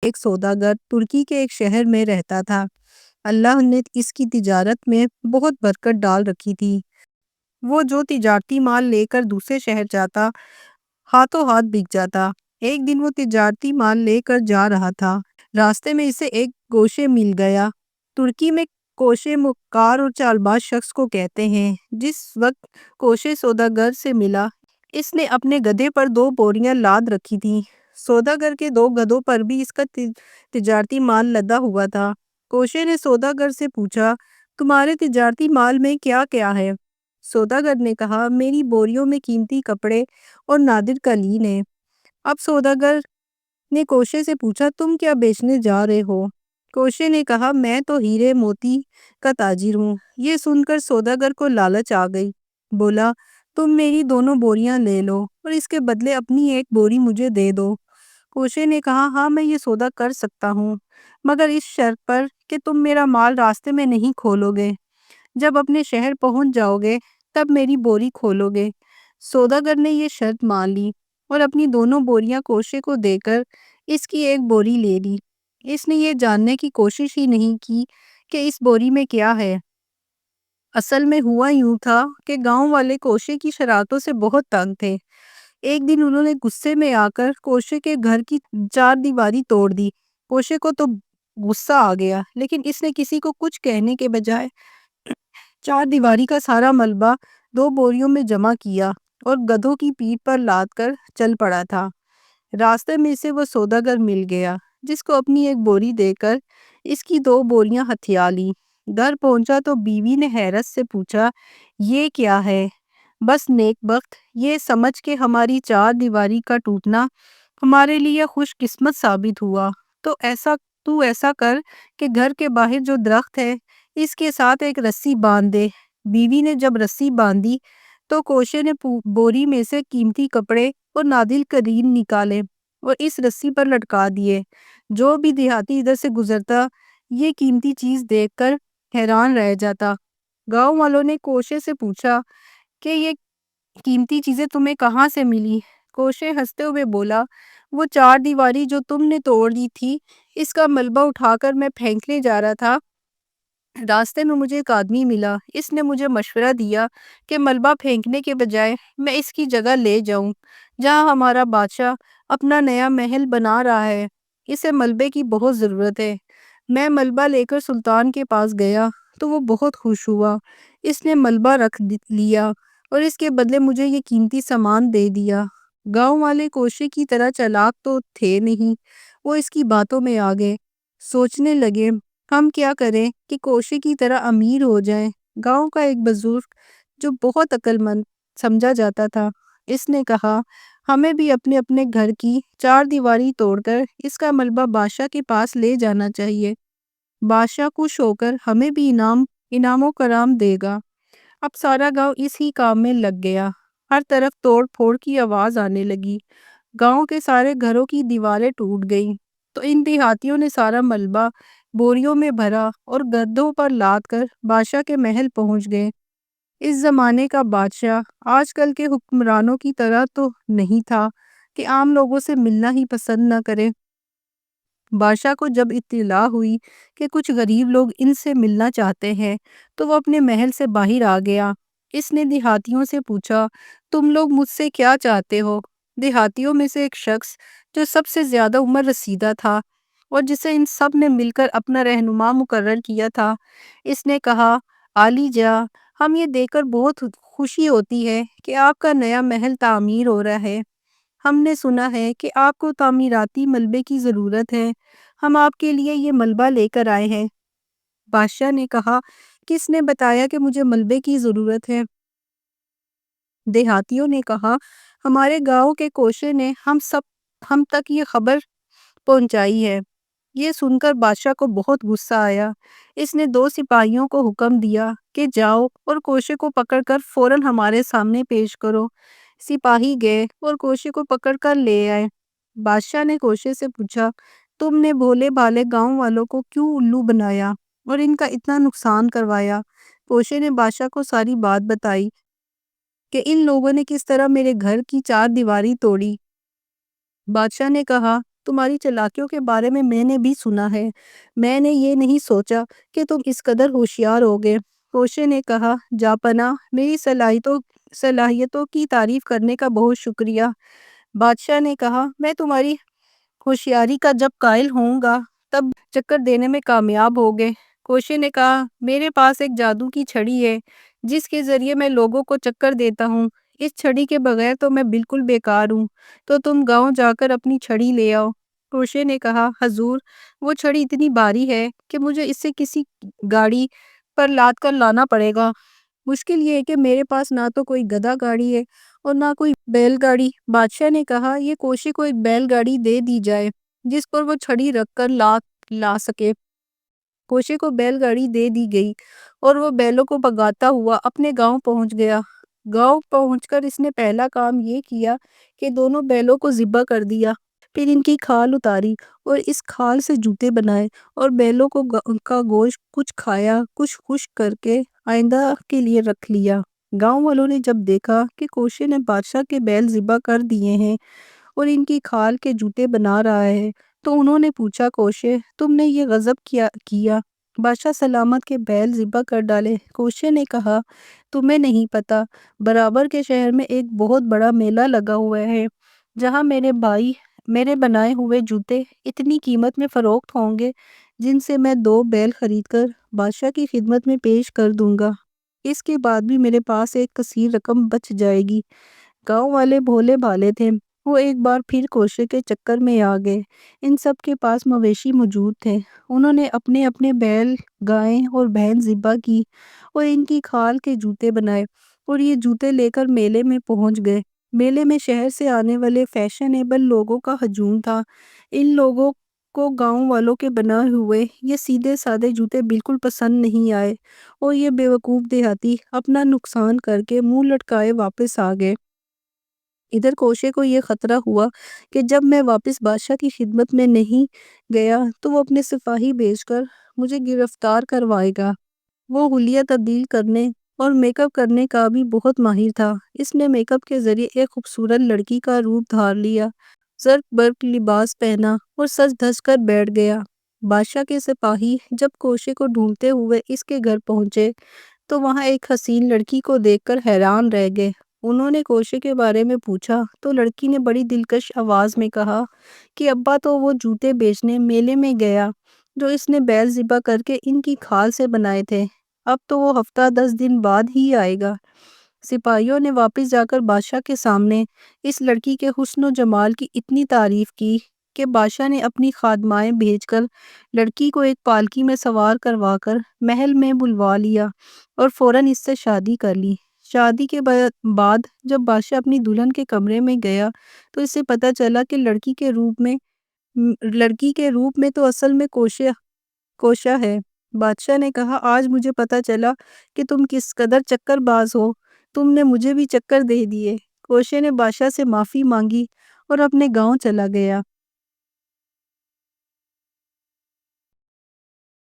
ایک سوداگر ترکی کے ایک شہر میں رہتا تھا۔ اللہ نے اس کی تجارت میں بہت برکت ڈال رکھی تھی۔ وہ جو تجارتی مال لے کر دوسرے شہر جاتا، ہاتھوں ہاتھ بک جاتا۔ ایک دن وہ تجارتی مال لے کر جا رہا تھا۔ راستے میں اسے ایک گوشے مل گیا۔ ترکی میں کوشے مکار اور چالباز شخص کو کہتے ہیں۔ جس وقت کوشے سوداگر سے ملا، اس نے اپنے گدھے پر 2 بوریاں لاد رکھی تھیں۔ سوداگر کے 2 گدھوں پر بھی اس کا تجارتی مال لدا ہوا تھا۔ کوشے نے سوداگر سے پوچھا، تمہارے تجارتی مال میں کیا کیا ہے؟ سوداگر نے کہا، میری بوریوں میں قیمتی کپڑے اور نادر قالین ہیں۔ اب سوداگر نے کوشے سے پوچھا، تم کیا بیچنے جا رہے ہو؟ کوشے نے کہا، میں تو ہیرے موتی کا تاجر ہوں۔ یہ سن کر سوداگر کو لالچ آ گئی۔ بولا، تم میری دونوں بوریاں لے لو اور اس کے بدلے اپنی ایک بوری مجھے دے دو۔ کوشے نے کہا، ہاں میں یہ سودا کر سکتا ہوں، مگر اس شرط پر کہ تم میرا مال راستے میں نہیں کھولو گے۔ جب اپنے شہر پہنچ جاؤ گے تب میری بوری کھولو گے۔ سوداگر نے یہ شرط مان لی اور اپنی دونوں بوریاں کوشے کو دے کر اس کی ایک بوری لے لی۔ اس نے یہ جاننے کی کوشش ہی نہیں کی کہ اس بوری میں کیا ہے۔ اصل میں ہوا یوں تھا کہ گاؤں والے کوشے کی شرارتوں سے بہت تنگ تھے۔ ایک دن انہوں نے غصے میں آ کر کوشے کے گھر کی 4 دیواری توڑ دی۔ کوشے کو تو غصہ آ گیا، لیکن اس نے کسی کو کچھ کہنے کے بجائے 4 دیواری کا سارا ملبہ 2 بوریوں میں جمع کیا اور گدھوں کی پیٹھ پر لاد کر چل پڑا تھا۔ راستے میں اسے وہ سوداگر مل گیا جس کو اپنی ایک بوری دے کر اس کی 2 بوریاں ہتھیا لی۔ گھر پہنچا تو بیوی نے حیرت سے پوچھا، یہ کیا ہے؟ بس نیک بخت، یہ سمجھ کے ہماری 4 دیواری کا ٹوٹنا ہمارے لیے خوش قسمت ثابت ہوا۔ تو ایسا کر کہ گھر کے باہر جو درخت ہے اس کے ساتھ ایک رسی باندھ دے۔ بیوی نے جب رسی باندھی تو کوشے نے بوری میں سے قیمتی کپڑے اور نادر قالین نکالے اور اس رسی پر لٹکا دیے۔ جو بھی دیہاتی ادھر سے گزرتا یہ قیمتی چیز دیکھ کر حیران رہ جاتا۔ گاؤں والوں نے کوشے سے پوچھا کہ یہ قیمتی چیزیں تمہیں کہاں سے ملی؟ کوشے ہنستے ہوئے بولا، وہ 4 دیواری جو تم نے توڑ دی تھی، اس کا ملبہ اٹھا کر میں پھینکنے جا رہا تھا۔ راستے میں مجھے ایک آدمی ملا۔ اس نے مجھے مشورہ دیا کہ ملبہ پھینکنے کے بجائے میں اس کی جگہ لے جاؤں جہاں ہمارا بادشاہ اپنا نیا محل بنا رہا ہے۔ اسے ملبے کی بہت ضرورت ہے۔ میں ملبہ لے کر سلطان کے پاس گیا تو وہ بہت خوش ہوا۔ اس نے ملبہ رکھ لیا اور اس کے بدلے مجھے یہ قیمتی سامان دے دیا۔ گاؤں والے کوشے کی طرح چالاک تو تھے نہیں۔ وہ اس کی باتوں میں آ گئے۔ سوچنے لگے، ہم کیا کریں کہ کوشے کی طرح امیر ہو جائیں۔ گاؤں کا ایک بزرگ جو بہت عقل مند سمجھا جاتا تھا، اس نے کہا، ہمیں بھی اپنے اپنے گھر کی 4 دیواری توڑ کر اس کا ملبہ بادشاہ کے پاس لے جانا چاہیے۔ بادشاہ خوش ہو کر ہمیں بھی انعام و کرام دے گا۔ اب سارا گاؤں اس ہی کام میں لگ گیا۔ ہر طرف توڑ پھوڑ کی آواز آنے لگی۔ گاؤں کے سارے گھروں کی دیواریں ٹوٹ گئیں تو ان دیہاتیوں نے سارا ملبہ بوریوں میں بھرا اور گدھوں پر لاد کر بادشاہ کے محل پہنچ گئے۔ اس زمانے کا بادشاہ آج کل کے حکمرانوں کی طرح تو نہیں تھا کہ عام لوگوں سے ملنا ہی پسند نہ کرے۔ بادشاہ کو جب اطلاع ہوئی کہ کچھ غریب لوگ ان سے ملنا چاہتے ہیں تو وہ اپنے محل سے باہر آ گیا۔ اس نے دیہاتیوں سے پوچھا، تم لوگ مجھ سے کیا چاہتے ہو؟ دیہاتیوں میں سے ایک شخص جو سب سے زیادہ عمر رسیدہ تھا اور جسے ان سب نے مل کر اپنا رہنما مقرر کیا تھا، اس نے کہا، عالی جاں، ہم یہ دیکھ کر بہت خوشی ہوتی ہے کہ آپ کا نیا محل تعمیر ہو رہا ہے۔ ہم نے سنا ہے کہ آپ کو تعمیراتی ملبے کی ضرورت ہے۔ ہم آپ کے لیے یہ ملبہ لے کر آئے ہیں۔ بادشاہ نے کہا، کس نے بتایا کہ مجھے ملبے کی ضرورت ہے؟ دیہاتیوں نے کہا، ہمارے گاؤں کے کوشے نے ہم تک یہ خبر پہنچائی ہے۔ یہ سن کر بادشاہ کو بہت غصہ آیا۔ اس نے 2 سپاہیوں کو حکم دیا کہ جاؤ اور کوشے کو پکڑ کر فوراً ہمارے سامنے پیش کرو۔ سپاہی گئے اور کوشے کو پکڑ کر لے آئے۔ بادشاہ نے کوشے سے پوچھا، تم نے بھولے بھالے گاؤں والوں کو کیوں الو بنایا اور ان کا اتنا نقصان کروایا؟ کوشے نے بادشاہ کو ساری بات بتائی کہ ان لوگوں نے کس طرح میرے گھر کی 4 دیواری توڑی۔ بادشاہ نے کہا، تمہاری چالاکیوں کے بارے میں نے بھی سنا ہے۔ میں نے یہ نہیں سوچا کہ تم اس قدر ہوشیار ہوگے۔ کوشے نے کہا، جاپنا، میری صلاحیتوں کی تعریف کرنے کا بہت شکریہ۔ بادشاہ نے کہا، میں تمہاری ہوشیاری کا جب قائل ہوں گا تب چکر دینے میں کامیاب ہوگے۔ کوشے نے کہا، میرے پاس ایک جادو کی چھڑی ہے جس کے ذریعے میں لوگوں کو چکر دیتا ہوں۔ اس چھڑی کے بغیر تو میں بالکل بیکار ہوں، تو تم گاؤں جا کر اپنی چھڑی لے آؤ۔ کوشے نے کہا، حضور، وہ چھڑی اتنی بھاری ہے کہ مجھے اسے کسی گاڑی پر لاد کر لانا پڑے گا۔ مشکل یہ ہے کہ میرے پاس نہ تو کوئی گدھا گاڑی ہے اور نہ کوئی بیل گاڑی۔ بادشاہ نے کہا، یہ کوشے کو ایک بیل گاڑی دے دی جائے جس پر وہ چھڑی رکھ کر لا سکے۔ کوشے کو بیل گاڑی دے دی گئی اور وہ بیلوں کو بھگاتا ہوا اپنے گاؤں پہنچ گیا۔ گاؤں پہنچ کر اس نے پہلا کام یہ کیا کہ دونوں بیلوں کو ذبح کر دیا، پھر ان کی کھال اتاری اور اس کھال سے جوتے بنائے اور بیلوں کا گوشت کچھ کھایا، کچھ خشک کر کے آئندہ کے لیے رکھ لیا۔ گاؤں والوں نے جب دیکھا کہ کوشے نے بادشاہ کے بیل ذبح کر دیے ہیں اور ان کی کھال کے جوتے بنا رہا ہے تو انہوں نے پوچھا، کوشے، تم نے یہ غضب کیا؟ بادشاہ سلامت کے بیل ذبح کر ڈالے۔ کوشے نے کہا، تمہیں نہیں پتا، برابر کے شہر میں ایک بہت بڑا میلہ لگا ہوا ہے جہاں میرے بنائے ہوئے جوتے اتنی قیمت میں فروخت ہوں گے جن سے میں 2 بیل خرید کر بادشاہ کی خدمت میں پیش کر دوں گا۔ اس کے بعد بھی میرے پاس ایک کثیر رقم بچ جائے گی۔ گاؤں والے بھولے بھالے تھے، وہ ایک بار پھر کوشے کے چکر میں آ گئے۔ ان سب کے پاس مویشی موجود تھے۔ انہوں نے اپنے اپنے بیل، گائیں اور بہن ذبح کی اور ان کی کھال کے جوتے بنائے اور یہ جوتے لے کر میلے میں پہنچ گئے۔ میلے میں شہر سے آنے والے فیشنیبل لوگوں کا ہجوم تھا۔ ان لوگوں کو گاؤں والوں کے بنائے ہوئے یہ سیدھے سادے جوتے بالکل پسند نہیں آئے اور یہ بیوقوف دیہاتی اپنا نقصان کر کے منہ لٹکائے واپس آ گئے۔ ادھر کوشے کو یہ خطرہ ہوا کہ جب میں واپس بادشاہ کی خدمت میں نہیں گیا تو وہ اپنے سپاہی بھیج کر مجھے گرفتار کروائے گا۔ وہ حلیہ تبدیل کرنے اور میک اپ کرنے کا بھی بہت ماہر تھا۔ اس نے میک اپ کے ذریعے ایک خوبصورت لڑکی کا روپ دھار لیا، زرق برق لباس پہنا اور سج دھج کر بیٹھ گیا۔ بادشاہ کے سپاہی جب کوشے کو ڈھونڈتے ہوئے اس کے گھر پہنچے تو وہاں ایک حسین لڑکی کو دیکھ کر حیران رہ گئے۔ انہوں نے کوشے کے بارے میں پوچھا تو لڑکی نے بڑی دلکش آواز میں کہا کہ ابا تو وہ جوتے بیچنے میلے میں گیا جو اس نے بیل ذبح کر کے ان کی کھال سے بنائے تھے۔ اب تو وہ ہفتہ 10 دن بعد ہی آئے گا۔ سپاہیوں نے واپس جا کر بادشاہ کے سامنے اس لڑکی کے حسن و جمال کی اتنی تعریف کی کہ بادشاہ نے اپنی خادمائیں بھیج کر لڑکی کو ایک پالکی میں سوار کروا کر محل میں بلوا لیا اور فوراً اس سے شادی کر لی۔ شادی کے بعد جب بادشاہ اپنی دلہن کے کمرے میں گیا تو اسے پتہ چلا کہ لڑکی کے روپ میں تو اصل میں کوشا ہے۔ بادشاہ نے کہا، آج مجھے پتہ چلا کہ تم کس قدر چکر باز ہو، تم نے مجھے بھی چکر دے دیے۔ کوشے نے بادشاہ سے معافی مانگی اور اپنے گاؤں چلا گیا۔